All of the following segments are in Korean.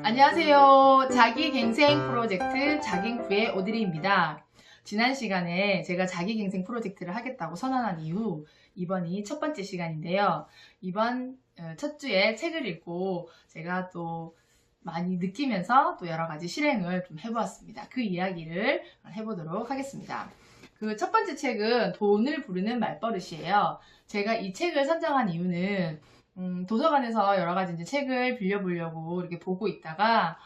안녕하세요. 자기갱생 프로젝트 자갱프의 오드리입니다. 지난 시간에 제가 자기갱생 프로젝트를 하겠다고 선언한 이후 이번이 첫 번째 시간인데요. 이번 첫 주에 책을 읽고 제가 또 많이 느끼면서 또 여러 가지 실행을 좀 해보았습니다. 그 이야기를 해보도록 하겠습니다. 그 첫 번째 책은 돈을 부르는 말버릇이에요. 제가 이 책을 선정한 이유는 도서관에서 여러 가지 이제 책을 빌려보려고 이렇게 보고 있다가,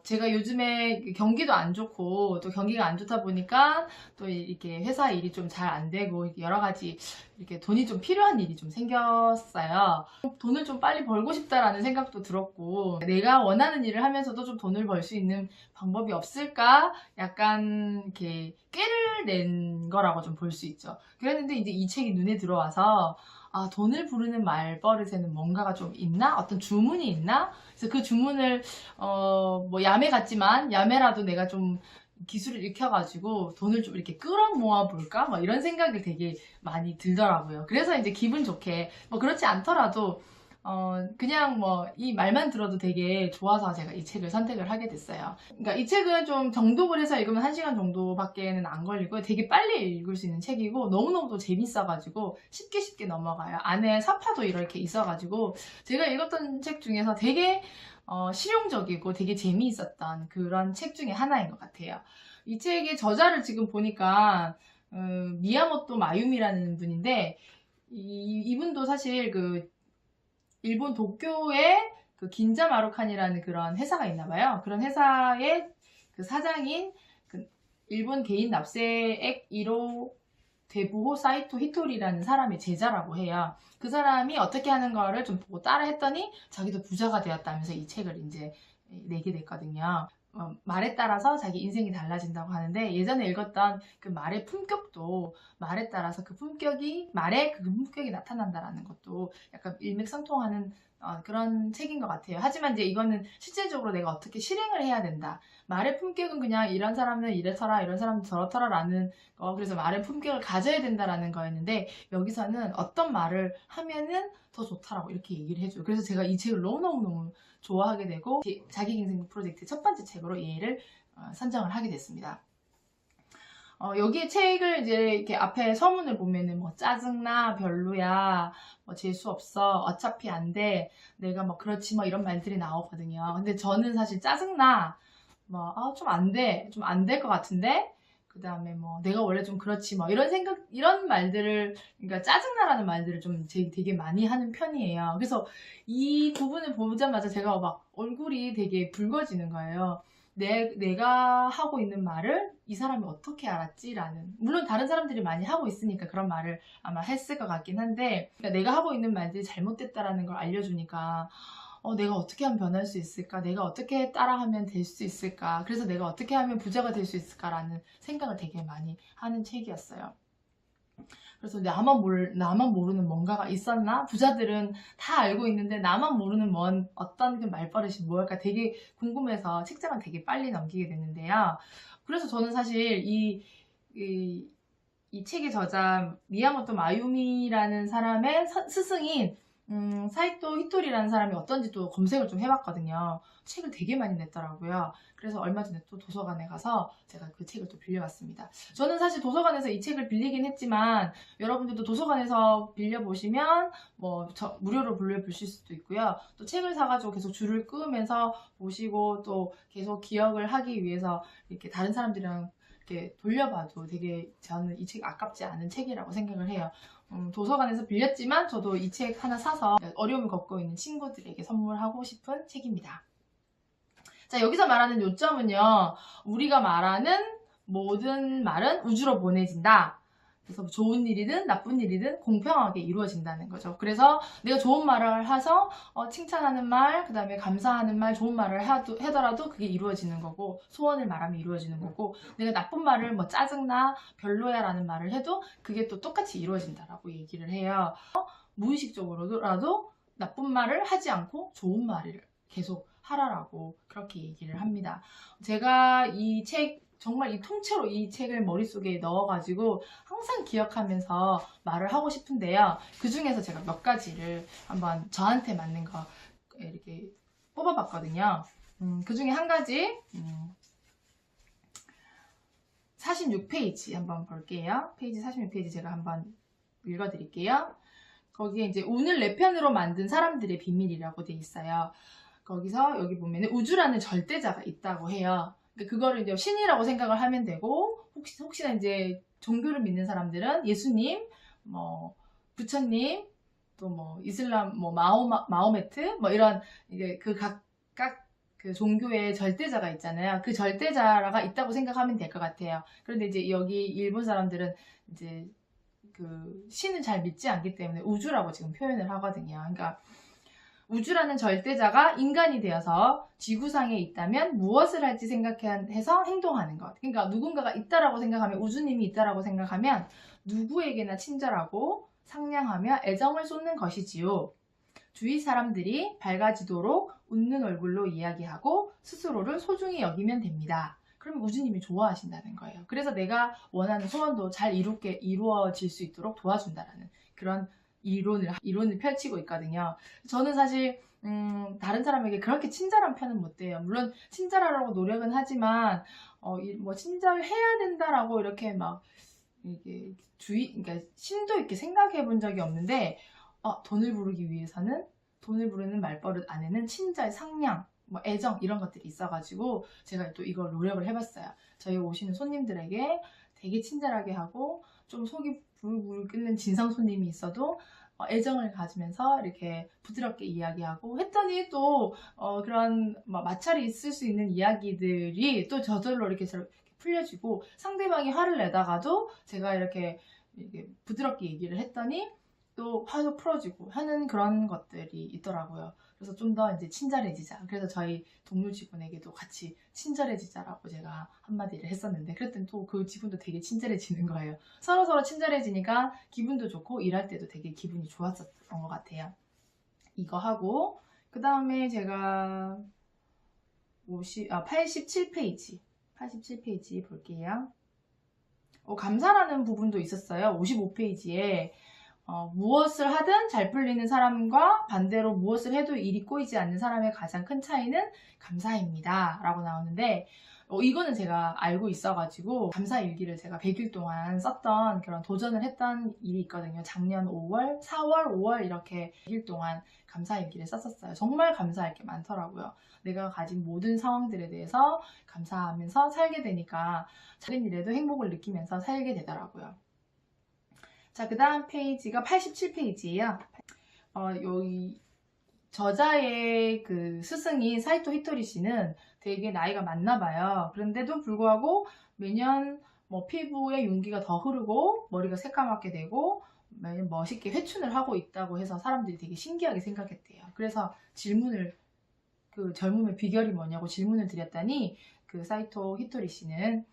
제가 요즘에 경기도 안 좋고, 또 경기가 안 좋다 보니까, 또 이렇게 회사 일이 좀 잘 안 되고, 여러 가지 이렇게 돈이 좀 필요한 일이 좀 생겼어요. 돈을 좀 빨리 벌고 싶다라는 생각도 들었고, 내가 원하는 일을 하면서도 좀 돈을 벌 수 있는 방법이 없을까? 약간 이렇게 꾀를 낸 거라고 좀 볼 수 있죠. 그랬는데 이제 이 책이 눈에 들어와서, 아, 돈을 부르는 말버릇에는 뭔가가 좀 있나? 어떤 주문이 있나? 그래서 그 주문을, 뭐, 야매 같지만, 야매라도 내가 좀 기술을 익혀가지고 돈을 좀 이렇게 끌어모아 볼까? 뭐 이런 생각이 되게 많이 들더라고요. 그래서 이제 기분 좋게, 뭐 그렇지 않더라도, 그냥 뭐, 이 말만 들어도 되게 좋아서 제가 이 책을 선택을 하게 됐어요. 그러니까 이 책은 좀 정독을 해서 읽으면 1시간 정도밖에는 안 걸리고 되게 빨리 읽을 수 있는 책이고 너무너무 또 재밌어가지고 쉽게 넘어가요. 안에 사파도 이렇게 있어가지고 제가 읽었던 책 중에서 되게 실용적이고 되게 재미있었던 그런 책 중에 하나인 것 같아요. 이 책의 저자를 지금 보니까 미야모토 마유미라는 분인데 이분도 사실 그 일본 도쿄에 그 긴자 마루칸이라는 그런 회사가 있나 봐요. 그런 회사의 그 사장인 그 일본 개인 납세액 1호 대부호 사이토 히토리라는 사람의 제자라고 해요. 그 사람이 어떻게 하는 거를 좀 보고 따라 했더니 자기도 부자가 되었다면서 이 책을 이제 내게 됐거든요. 말에 따라서 자기 인생이 달라진다고 하는데 예전에 읽었던 그 말의 품격도 말에 따라서 그 품격이 말에 그 품격이 나타난다라는 것도 약간 일맥상통하는 그런 책인 것 같아요. 하지만 이제 이거는 실제적으로 내가 어떻게 실행을 해야 된다. 말의 품격은 그냥 이런 사람은 이렇더라, 이런 사람은 저렇더라라는 그래서 말의 품격을 가져야 된다라는 거였는데 여기서는 어떤 말을 하면은 더 좋다라고 이렇게 얘기를 해줘요. 그래서 제가 이 책을 너무너무 좋아하게 되고 자기갱생 프로젝트 첫 번째 책으로 얘를 선정을 하게 됐습니다. 여기 책을 이제 이렇게 앞에 서문을 보면은 뭐 짜증나, 별로야, 뭐 재수 없어, 어차피 안 돼, 내가 뭐 그렇지 뭐 이런 말들이 나오거든요. 근데 저는 사실 짜증나, 뭐 좀 안 돼, 좀 안 될 것 같은데, 그 다음에 뭐 내가 원래 좀 그렇지 뭐 이런 생각, 이런 말들을, 그러니까 짜증나라는 말들을 좀 되게 많이 하는 편이에요. 그래서 이 부분을 보자마자 제가 막 얼굴이 되게 붉어지는 거예요. 내가 하고 있는 말을 이 사람이 어떻게 알았지라는, 물론 다른 사람들이 많이 하고 있으니까 그런 말을 아마 했을 것 같긴 한데, 그러니까 내가 하고 있는 말들이 잘못됐다라는 걸 알려주니까 내가 어떻게 하면 변할 수 있을까? 내가 어떻게 따라하면 될 수 있을까? 그래서 내가 어떻게 하면 부자가 될 수 있을까라는 생각을 되게 많이 하는 책이었어요. 그래서 나만 모르는 뭔가가 있었나? 부자들은 다 알고 있는데 나만 모르는 어떤 그 말버릇이 뭘까 되게 궁금해서 책장을 되게 빨리 넘기게 됐는데요. 그래서 저는 사실 이 책의 저자 미야모토 마유미라는 사람의 스승인 사이토 히토리라는 사람이 어떤지 또 검색을 좀 해봤거든요. 책을 되게 많이 냈더라고요. 그래서 얼마 전에 또 도서관에 가서 제가 그 책을 또 빌려왔습니다. 저는 사실 도서관에서 이 책을 빌리긴 했지만 여러분들도 도서관에서 빌려보시면 뭐 무료로 빌려보실 수도 있고요. 또 책을 사가지고 계속 줄을 끄면서 보시고 또 계속 기억을 하기 위해서 이렇게 다른 사람들이랑 이렇게 돌려봐도 되게 저는 이 책 아깝지 않은 책이라고 생각을 해요. 도서관에서 빌렸지만 저도 이 책 하나 사서 어려움을 겪고 있는 친구들에게 선물하고 싶은 책입니다. 자, 여기서 말하는 요점은요, 우리가 말하는 모든 말은 우주로 보내진다. 그래서 좋은 일이든 나쁜 일이든 공평하게 이루어진다는 거죠. 그래서 내가 좋은 말을 해서 칭찬하는 말, 그 다음에 감사하는 말, 좋은 말을 하더라도 그게 이루어지는 거고, 소원을 말하면 이루어지는 거고, 내가 나쁜 말을 뭐 짜증나, 별로야 라는 말을 해도 그게 또 똑같이 이루어진다라고 얘기를 해요. 무의식적으로라도 나쁜 말을 하지 않고 좋은 말을 계속 하라라고 그렇게 얘기를 합니다. 제가 정말 이 통째로 이 책을 머릿속에 넣어가지고 항상 기억하면서 말을 하고 싶은데요. 그 중에서 제가 몇 가지를 한번 저한테 맞는 거 이렇게 뽑아봤거든요. 그 중에 한 가지 46페이지 한번 볼게요. 페이지 46페이지 제가 한번 읽어드릴게요. 거기에 이제 오늘 내 편으로 만든 사람들의 비밀이라고 돼 있어요. 거기서 여기 보면 우주라는 절대자가 있다고 해요. 그거를 이제 신이라고 생각을 하면 되고, 혹시나 이제 종교를 믿는 사람들은 예수님, 뭐 부처님, 또 뭐 이슬람, 뭐 마호메트, 뭐 이런 이제 그 각각 그 종교의 절대자가 있잖아요. 그 절대자가 있다고 생각하면 될 것 같아요. 그런데 이제 여기 일본 사람들은 이제 그 신은 잘 믿지 않기 때문에 우주라고 지금 표현을 하거든요. 그러니까 우주라는 절대자가 인간이 되어서 지구상에 있다면 무엇을 할지 생각해서 행동하는 것. 그러니까 누군가가 있다라고 생각하면, 우주님이 있다라고 생각하면 누구에게나 친절하고 상냥하며 애정을 쏟는 것이지요. 주위 사람들이 밝아지도록 웃는 얼굴로 이야기하고 스스로를 소중히 여기면 됩니다. 그럼 우주님이 좋아하신다는 거예요. 그래서 내가 원하는 소원도 잘 이루어질 수 있도록 도와준다라는 그런 이론을 펼치고 있거든요. 저는 사실 다른 사람에게 그렇게 친절한 편은 못 돼요. 물론 친절하려고 노력은 하지만 뭐 친절해야 된다라고 이렇게 막 이게 그러니까 심도 있게 생각해 본 적이 없는데, 돈을 부르기 위해서는, 돈을 부르는 말버릇 안에는 친절, 상냥, 뭐 애정 이런 것들이 있어가지고 제가 또 이걸 노력을 해봤어요. 저희 오시는 손님들에게 되게 친절하게 하고, 좀 속이 부글부글 끓는 진상 손님이 있어도 애정을 가지면서 이렇게 부드럽게 이야기하고 했더니 또 그런 마찰이 있을 수 있는 이야기들이 또 저절로 이렇게 풀려지고, 상대방이 화를 내다가도 제가 이렇게 부드럽게 얘기를 했더니 또 화도 풀어지고 하는 그런 것들이 있더라고요. 그래서 좀 더 이제 친절해지자. 그래서 저희 동료 직원에게도 같이 친절해지자라고 제가 한마디를 했었는데, 그랬더니 또 그 직원도 되게 친절해지는 거예요. 서로 친절해지니까 기분도 좋고 일할 때도 되게 기분이 좋았었던 것 같아요. 이거 하고, 그 다음에 제가 87페이지 볼게요. 감사라는 부분도 있었어요. 55페이지에 무엇을 하든 잘 풀리는 사람과 반대로 무엇을 해도 일이 꼬이지 않는 사람의 가장 큰 차이는 감사입니다 라고 나오는데, 이거는 제가 알고 있어가지고 감사 일기를 제가 100일 동안 썼던, 그런 도전을 했던 일이 있거든요. 작년 5월, 4월, 5월 이렇게 100일 동안 감사 일기를 썼었어요. 정말 감사할 게 많더라고요. 내가 가진 모든 상황들에 대해서 감사하면서 살게 되니까 작은 일에도 행복을 느끼면서 살게 되더라고요. 자, 그 다음 페이지가 87페이지예요. 여기 저자의 그 스승인 사이토 히토리 씨는 되게 나이가 많나 봐요. 그런데도 불구하고 매년 뭐 피부에 윤기가 더 흐르고 머리가 새까맣게 되고 매년 멋있게 회춘을 하고 있다고 해서 사람들이 되게 신기하게 생각했대요. 그래서 그 젊음의 비결이 뭐냐고 질문을 드렸더니, 그 사이토 히토리 씨는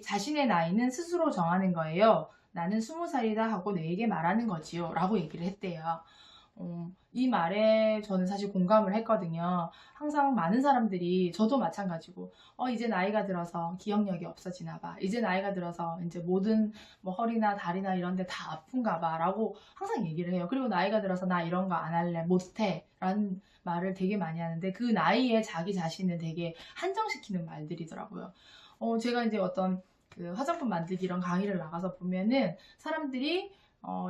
자신의 나이는 스스로 정하는 거예요. 나는 20살이다 하고 내게 말하는 거지요 라고 얘기를 했대요. 이 말에 저는 사실 공감을 했거든요. 항상 많은 사람들이, 저도 마찬가지고 이제 나이가 들어서 기억력이 없어지나 봐, 이제 나이가 들어서 이제 모든 뭐 허리나 다리나 이런 데 다 아픈가 봐 라고 항상 얘기를 해요. 그리고 나이가 들어서 나 이런 거 안 할래, 못해 라는 말을 되게 많이 하는데, 그 나이에 자기 자신을 되게 한정시키는 말들이더라고요. 제가 이제 어떤 그 화장품 만들기 이런 강의를 나가서 보면은 사람들이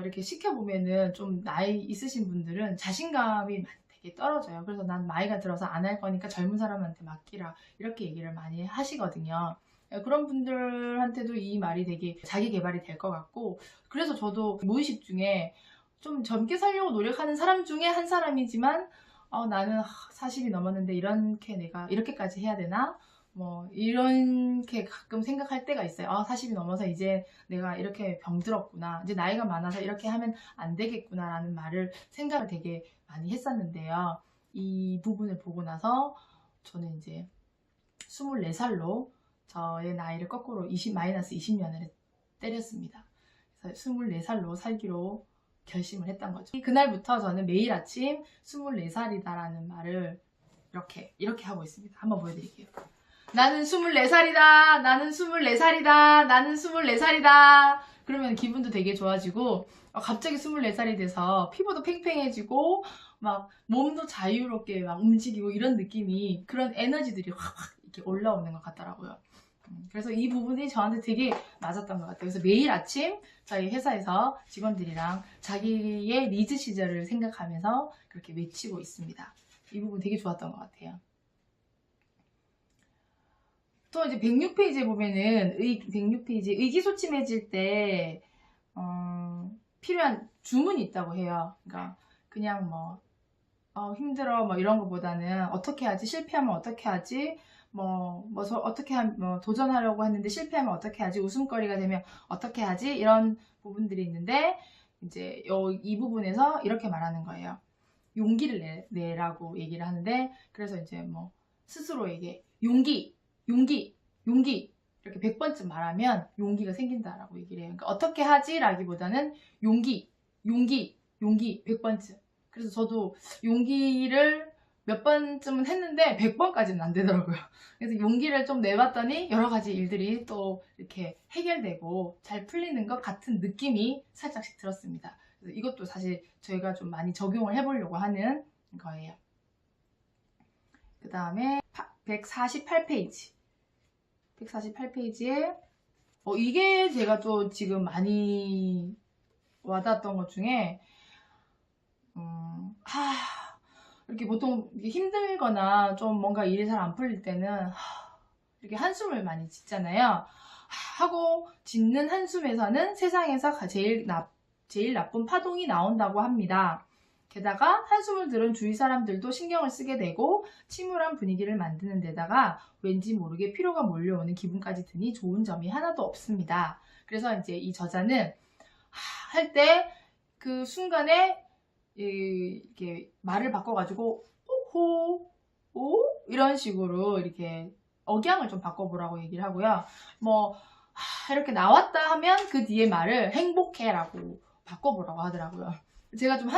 이렇게 시켜보면은 좀 나이 있으신 분들은 자신감이 되게 떨어져요. 그래서 난 나이가 들어서 안 할 거니까 젊은 사람한테 맡기라 이렇게 얘기를 많이 하시거든요. 그런 분들한테도 이 말이 되게 자기 개발이 될 것 같고, 그래서 저도 무의식 중에 좀 젊게 살려고 노력하는 사람 중에 한 사람이지만 나는 40이 넘었는데 내가 이렇게까지 해야 되나? 뭐 이렇게 가끔 생각할 때가 있어요. 40이 넘어서 이제 내가 이렇게 병들었구나, 이제 나이가 많아서 이렇게 하면 안 되겠구나 라는 생각을 되게 많이 했었는데요. 이 부분을 보고 나서 저는 이제 24살로 저의 나이를 거꾸로 마이너스 20년을 때렸습니다. 그래서 24살로 살기로 결심을 했던 거죠. 그날부터 저는 매일 아침 24살이다 라는 말을 이렇게 하고 있습니다. 한번 보여드릴게요. 나는 24살이다. 나는 24살이다. 나는 24살이다. 그러면 기분도 되게 좋아지고, 갑자기 24살이 돼서 피부도 팽팽해지고 막 몸도 자유롭게 막 움직이고 이런 느낌이, 그런 에너지들이 확 이렇게 올라오는 것 같더라고요. 그래서 이 부분이 저한테 되게 맞았던 것 같아요. 그래서 매일 아침 저희 회사에서 직원들이랑 자기의 리즈 시절을 생각하면서 그렇게 외치고 있습니다. 이 부분 되게 좋았던 것 같아요. 또 이제 106페이지에 보면은 106페이지 의기소침해질 때 필요한 주문이 있다고 해요. 그러니까 그냥 뭐 힘들어 뭐 이런 것보다는 어떻게 하지, 실패하면 어떻게 하지, 어떻게 도전하려고 했는데 실패하면 어떻게 하지, 웃음거리가 되면 어떻게 하지, 이런 부분들이 있는데 이제 이 부분에서 이렇게 말하는 거예요. 용기를 내라고 얘기를 하는데, 그래서 이제 뭐 스스로에게 용기 이렇게 100번쯤 말하면 용기가 생긴다라고 얘기를 해요. 그러니까 어떻게 하지 라기보다는 용기 100번쯤. 그래서 저도 용기를 몇 번쯤은 했는데 100번까지는 안 되더라고요. 그래서 용기를 좀 내봤더니 여러 가지 일들이 또 이렇게 해결되고 잘 풀리는 것 같은 느낌이 살짝씩 들었습니다. 그래서 이것도 사실 저희가 좀 많이 적용을 해보려고 하는 거예요. 그 다음에 148페이지. 148페이지에 이게 제가 또 지금 많이 와닿았던 것 중에 이렇게 보통 힘들거나 좀 뭔가 일이 잘 안 풀릴 때는 이렇게 한숨을 많이 짓잖아요. 하고 짓는 한숨에서는 세상에서 제일 나쁜 파동이 나온다고 합니다. 게다가 한숨을 들은 주위 사람들도 신경을 쓰게 되고 침울한 분위기를 만드는 데다가 왠지 모르게 피로가 몰려오는 기분까지 드니 좋은 점이 하나도 없습니다. 그래서 이제 이 저자는 할 때 그 순간에 이렇게 말을 바꿔가지고 오 이런 식으로 이렇게 억양을 좀 바꿔보라고 얘기를 하고요. 이렇게 나왔다 하면 그 뒤에 말을 행복해라고 바꿔보라고 하더라고요. 제가 좀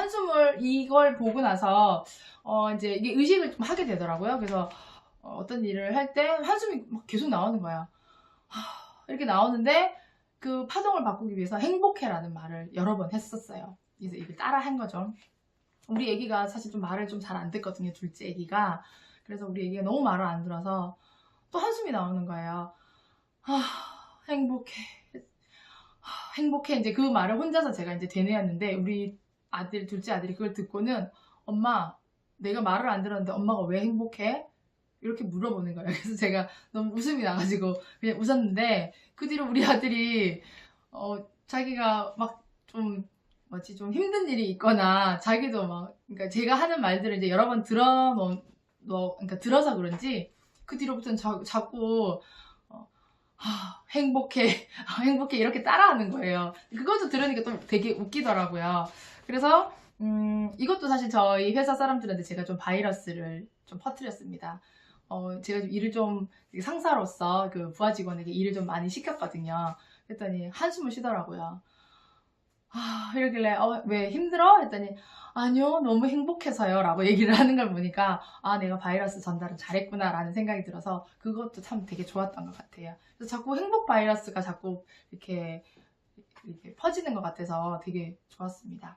이걸 보고 나서 이제 이게 의식을 좀 하게 되더라고요. 그래서 어떤 일을 할 때 한숨이 막 계속 나오는 거예요. 이렇게 나오는데 그 파동을 바꾸기 위해서 행복해라는 말을 여러 번 했었어요. 그래서 이걸 따라 한 거죠. 우리 애기가 사실 좀 말을 좀 잘 안 듣거든요, 둘째 애기가. 그래서 우리 애기가 너무 말을 안 들어서 또 한숨이 나오는 거예요. 행복해. 이제 그 말을 혼자서 제가 이제 되뇌었는데, 우리 둘째 아들이 그걸 듣고는 엄마, 내가 말을 안 들었는데 엄마가 왜 행복해? 이렇게 물어보는 거예요. 그래서 제가 너무 웃음이 나가지고 그냥 웃었는데, 그 뒤로 우리 아들이 자기가 막 좀 힘든 일이 있거나 자기도 그러니까 제가 하는 말들을 이제 여러 번 그러니까 들어서 그런지 그 뒤로부터는 자꾸 행복해 이렇게 따라하는 거예요. 그것도 들으니까 또 되게 웃기더라고요. 그래서 이것도 사실 저희 회사 사람들한테 제가 좀 바이러스를 좀 퍼뜨렸습니다. 제가 좀 일을 좀 상사로서 그 부하 직원에게 일을 좀 많이 시켰거든요. 그랬더니 한숨을 쉬더라고요. 이러길래 왜 힘들어? 했더니 아니요, 너무 행복해서요 라고 얘기를 하는 걸 보니까 내가 바이러스 전달을 잘했구나 라는 생각이 들어서 그것도 참 되게 좋았던 것 같아요. 그래서 자꾸 행복 바이러스가 자꾸 이렇게 퍼지는 것 같아서 되게 좋았습니다.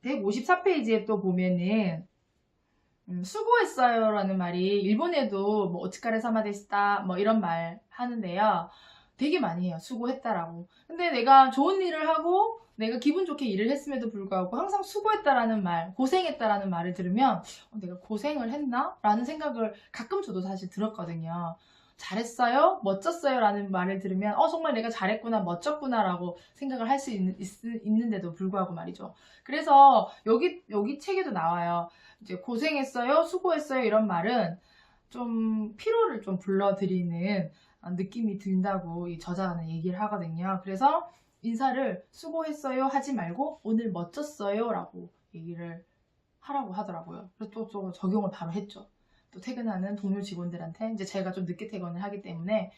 154페이지에 또 보면은 수고했어요 라는 말이 일본에도 오츠카레 사마데시타 이런 말 하는데요. 되게 많이 해요. 수고했다라고. 근데 내가 좋은 일을 하고 내가 기분 좋게 일을 했음에도 불구하고 항상 수고했다라는 말, 고생했다라는 말을 들으면 내가 고생을 했나? 라는 생각을 가끔 저도 사실 들었거든요. 잘했어요? 멋졌어요? 라는 말을 들으면 정말 내가 잘했구나, 멋졌구나 라고 생각을 할 수 있는데도 불구하고 말이죠. 그래서 여기 책에도 나와요. 이제 고생했어요? 수고했어요? 이런 말은 좀 피로를 좀 불러들이는 느낌이 든다고 이 저자는 얘기를 하거든요. 그래서 인사를 수고했어요 하지 말고 오늘 멋졌어요 라고 얘기를 하라고 하더라고요. 그래서 또 적용을 바로 했죠. 또 퇴근하는 동료 직원들한테 이제 제가 좀 늦게 퇴근을 하기 때문에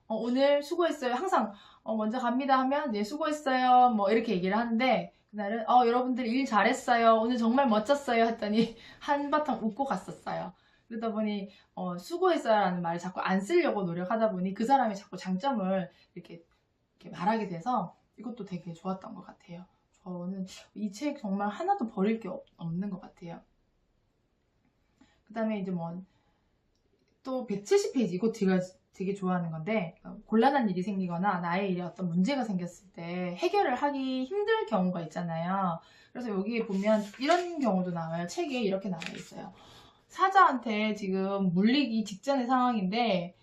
오늘 수고했어요. 항상 먼저 갑니다 하면 네 수고했어요 이렇게 얘기를 하는데, 그날은 여러분들 일 잘했어요. 오늘 정말 멋졌어요 했더니 한바탕 웃고 갔었어요. 그러다 보니 수고했어요 라는 말을 자꾸 안 쓰려고 노력하다 보니 그 사람이 자꾸 장점을 이렇게 말하게 돼서 이것도 되게 좋았던 것 같아요. 저는 이 책 정말 하나도 버릴 게 없는 것 같아요. 그 다음에 이제 뭐 또 170페이지, 이거 제가 되게 좋아하는 건데, 곤란한 일이 생기거나 나의 일에 어떤 문제가 생겼을 때 해결을 하기 힘들 경우가 있잖아요. 그래서 여기 보면 이런 경우도 나와요. 책에 이렇게 나와 있어요. 사자한테 지금 물리기 직전의 상황인데,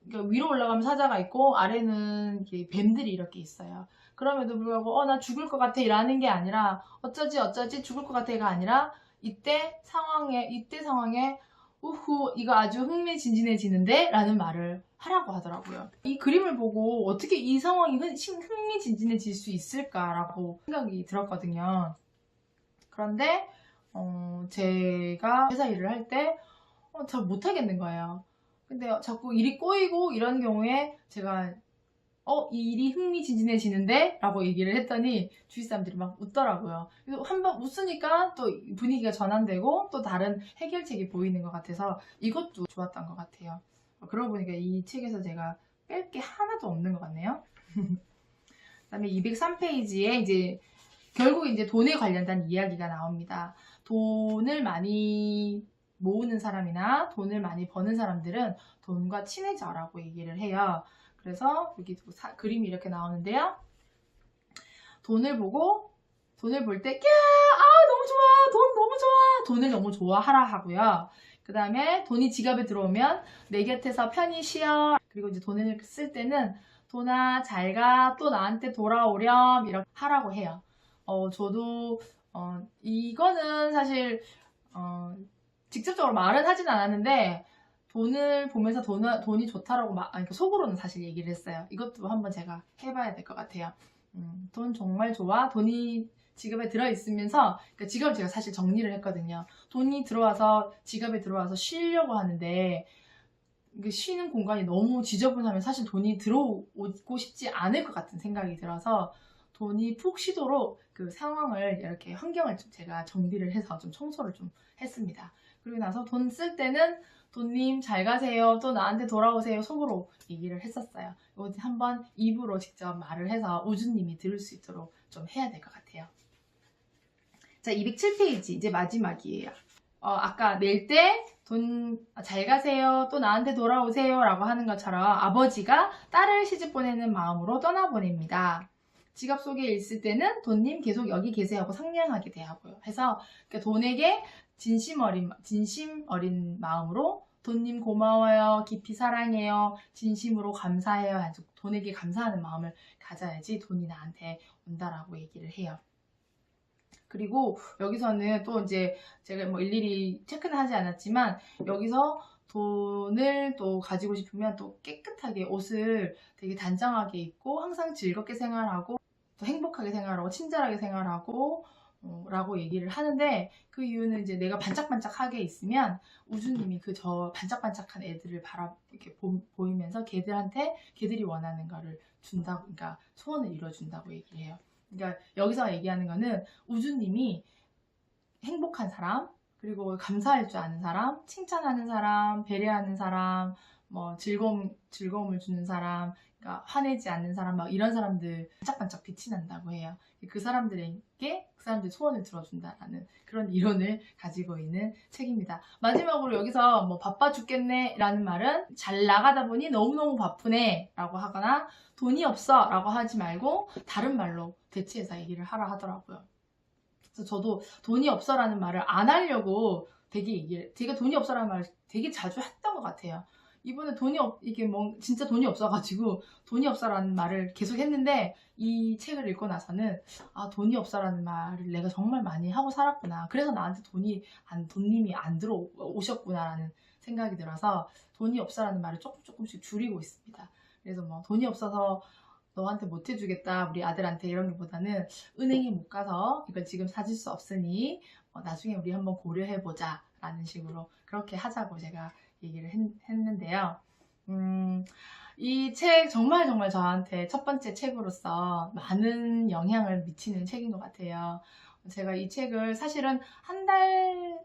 그러니까 위로 올라가면 사자가 있고 아래는 이렇게 뱀들이 이렇게 있어요. 그럼에도 불구하고 나 죽을 것 같아 라는 게 아니라 어쩌지 죽을 것 같아가 아니라 이때 상황에 우후 이거 아주 흥미진진해지는데 라는 말을 하라고 하더라고요. 이 그림을 보고 어떻게 이 상황이 흥미진진해질 수 있을까라고 생각이 들었거든요. 그런데 제가 회사 일을 할 때 잘 못하겠는 거예요. 근데 자꾸 일이 꼬이고 이런 경우에 제가 이 일이 흥미진진해지는데? 라고 얘기를 했더니 주위 사람들이 막 웃더라고요. 그래서 한번 웃으니까 또 분위기가 전환되고 또 다른 해결책이 보이는 것 같아서 이것도 좋았던 것 같아요. 그러고 보니까 이 책에서 제가 뺄 게 하나도 없는 것 같네요. 그 다음에 203페이지에 이제 결국 이제 돈에 관련된 이야기가 나옵니다. 돈을 많이 모으는 사람이나 돈을 많이 버는 사람들은 돈과 친해져라고 얘기를 해요. 그래서 여기 그림이 이렇게 나오는데요. 돈을 볼 때, 너무 좋아! 돈 너무 좋아! 돈을 너무 좋아하라 하고요. 그 다음에 돈이 지갑에 들어오면 내 곁에서 편히 쉬어. 그리고 이제 돈을 쓸 때는 돈아 잘 가, 또 나한테 돌아오렴 이렇게 하라고 해요. 저도 이거는 사실 직접적으로 말은 하진 않았는데 돈을 보면서 돈이 좋다라고 그러니까 속으로는 사실 얘기를 했어요. 이것도 한번 제가 해봐야 될 것 같아요. 돈 정말 좋아. 돈이 지갑에 들어있으면서, 그러니까 지갑을 제가 사실 정리를 했거든요. 돈이 들어와서 지갑에 들어와서 쉬려고 하는데 쉬는 공간이 너무 지저분하면 사실 돈이 들어오고 싶지 않을 것 같은 생각이 들어서 돈이 푹 쉬도록 그 상황을 이렇게 환경을 좀 제가 정비를 해서 좀 청소를 좀 했습니다. 그리고 나서 돈 쓸 때는 돈님 잘 가세요. 또 나한테 돌아오세요. 속으로 얘기를 했었어요. 이거 한번 입으로 직접 말을 해서 우주님이 들을 수 있도록 좀 해야 될 것 같아요. 자, 207페이지 이제 마지막이에요. 아까 낼 때 돈 잘 가세요. 또 나한테 돌아오세요. 라고 하는 것처럼 아버지가 딸을 시집 보내는 마음으로 떠나보냅니다. 지갑 속에 있을 때는 돈님 계속 여기 계세요 하고 상냥하게 대하고요. 해서 돈에게 진심 어린 마음으로 돈님 고마워요. 깊이 사랑해요. 진심으로 감사해요. 아주 돈에게 감사하는 마음을 가져야지 돈이 나한테 온다라고 얘기를 해요. 그리고 여기서는 또 이제 제가 뭐 일일이 체크는 하지 않았지만 여기서 돈을 또 가지고 싶으면 또 깨끗하게 옷을 되게 단정하게 입고 항상 즐겁게 생활하고 또 행복하게 생활하고 친절하게 생활하고 라고 얘기를 하는데 그 이유는 이제 내가 반짝반짝하게 있으면 우주님이 저 반짝반짝한 애들을 이렇게 보이면서 걔들이 원하는 거를 준다고, 그러니까 소원을 이뤄준다고 얘기를 해요. 그러니까 여기서 얘기하는 거는 우주님이 행복한 사람, 그리고 감사할 줄 아는 사람, 칭찬하는 사람, 배려하는 사람, 뭐 즐거움을 주는 사람, 그러니까 화내지 않는 사람, 막 이런 사람들 반짝반짝 빛이 난다고 해요. 그 사람들에게 그 사람들 소원을 들어준다라는 그런 이론을 가지고 있는 책입니다. 마지막으로 여기서 뭐 바빠 죽겠네 라는 말은 잘 나가다 보니 너무너무 바쁘네 라고 하거나 돈이 없어 라고 하지 말고 다른 말로 대체해서 얘기를 하라 하더라고요. 그래서 저도 돈이 없어라는 말을 안 하려고 제가 돈이 없어라는 말을 되게 자주 했던 것 같아요. 이번에 진짜 돈이 없어가지고 돈이 없어라는 말을 계속 했는데 이 책을 읽고 나서는 돈이 없어라는 말을 내가 정말 많이 하고 살았구나. 그래서 나한테 돈님이 안 들어오셨구나라는 생각이 들어서 돈이 없어라는 말을 조금씩 줄이고 있습니다. 그래서 뭐 돈이 없어서 너한테 못 해주겠다 우리 아들한테 이런 것보다는 은행에 못 가서 이걸 지금 사줄 수 없으니 나중에 우리 한번 고려해보자 라는 식으로 그렇게 하자고 제가 얘기를 했는데요. 이 책 정말 저한테 첫 번째 책으로서 많은 영향을 미치는 책인 것 같아요. 제가 이 책을 사실은 한 달은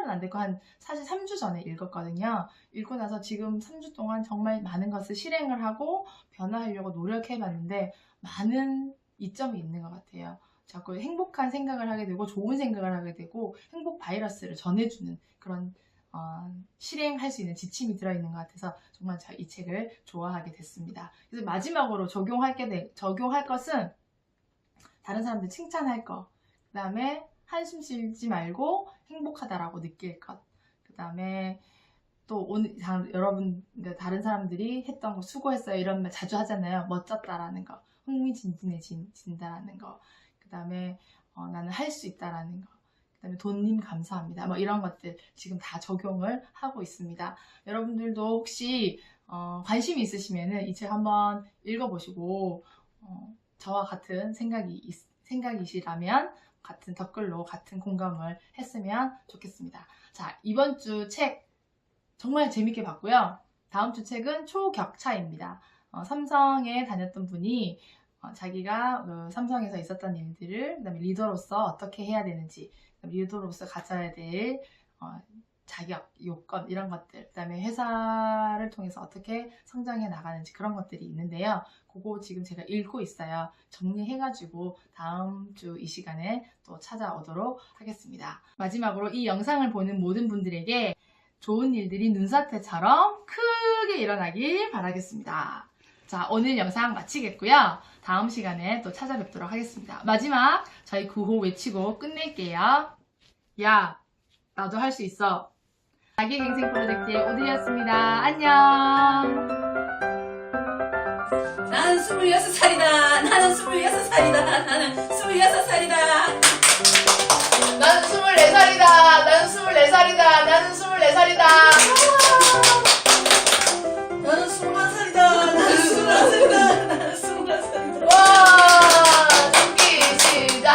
안 됐고 사실 3주 전에 읽었거든요. 읽고 나서 지금 3주 동안 정말 많은 것을 실행을 하고 변화하려고 노력해봤는데 많은 이점이 있는 것 같아요. 자꾸 행복한 생각을 하게 되고 좋은 생각을 하게 되고 행복 바이러스를 전해주는 그런 실행할 수 있는 지침이 들어있는 것 같아서 정말 이 책을 좋아하게 됐습니다. 그래서 마지막으로 적용할 것은 다른 사람들 칭찬할 거, 그 다음에 한숨 쉬지 말고 행복하다라고 느낄 것, 그 다음에 또 오늘 여러분 다른 사람들이 했던 거 수고했어요 이런 말 자주 하잖아요. 멋졌다라는 거, 흥미진진해진다라는 거, 그 다음에 나는 할 수 있다라는 거, 그 다음에 돈님 감사합니다. 뭐 이런 것들 지금 다 적용을 하고 있습니다. 여러분들도 혹시 관심이 있으시면은 이 책 한번 읽어보시고 저와 같은 생각이시라면 같은 댓글로 같은 공감을 했으면 좋겠습니다. 자, 이번 주 책 정말 재밌게 봤고요. 다음 주 책은 초격차입니다. 삼성에 다녔던 분이 자기가 삼성에서 있었던 일들을, 그 다음에 리더로서 어떻게 해야 되는지, 리더로서 가져야 될 자격, 요건 이런 것들, 그 다음에 회사를 통해서 어떻게 성장해 나가는지 그런 것들이 있는데요. 그거 지금 제가 읽고 있어요. 정리해가지고 다음 주 이 시간에 또 찾아오도록 하겠습니다. 마지막으로 이 영상을 보는 모든 분들에게 좋은 일들이 눈사태처럼 크게 일어나길 바라겠습니다. 자, 오늘 영상 마치겠고요. 다음 시간에 또 찾아뵙도록 하겠습니다. 마지막 저희 구호 외치고 끝낼게요. 야, 나도 할 수 있어. 자기갱생 프로젝트의 오드리였습니다. 안녕. 나는 26살이다. 나는 26살이다. 나는 26살이다. 나는 24살이다. 나는 24살이다. 나는 24살이다. 나는 21살이다. 나는 21살이다. 나는 21살이다. 와, 준비 시작.